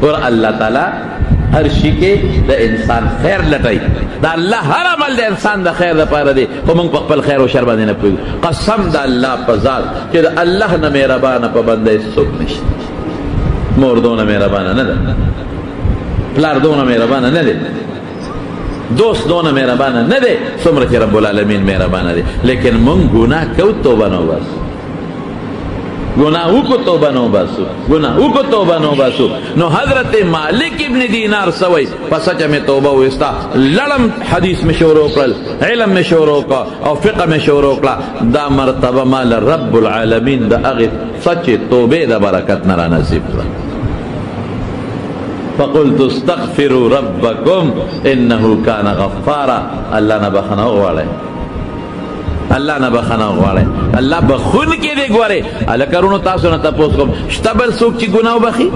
اور اللہ تعالی ہر شی کے دا انسان خیر لٹائی دا اللہ ہر عمل دا انسان دا خیر دا پارا دے خو منگ پا خپل خیر و شر باندې نه پوهیږو قسم دا اللہ پا ذات کہ دا اللہ نه مہربان پا بندے څوک نشته مور دونه مہربان نه ده پلار دونه مہربان نه ده دوست دونه مہربان نه ده څومره چې رب العالمین مہربان دی لیکن من گناہ کو توبہ نو بس گناہوں کو توبہ نو باسو گناہوں کو توبہ نو باسو نو حضرت مالک ابن دینار سوئی پسچ میں توبہ ہوئستا لڑم حدیث میں شروع کرل علم میں شروع کا اور فقہ میں شروع کلا دا مرتبہ مال رب العالمین دا اغی سچ توبے دا برکت نرا نصیب کرا فقلت استغفروا ربکم انہو کان غفارا اللہ نے بخنا غوالے اللہ نہ بخنا غواړي اللہ بخون کې دی ګوره الکرونو تاسو نه تاسو کوم شتبل څوک چې ګناه وبخي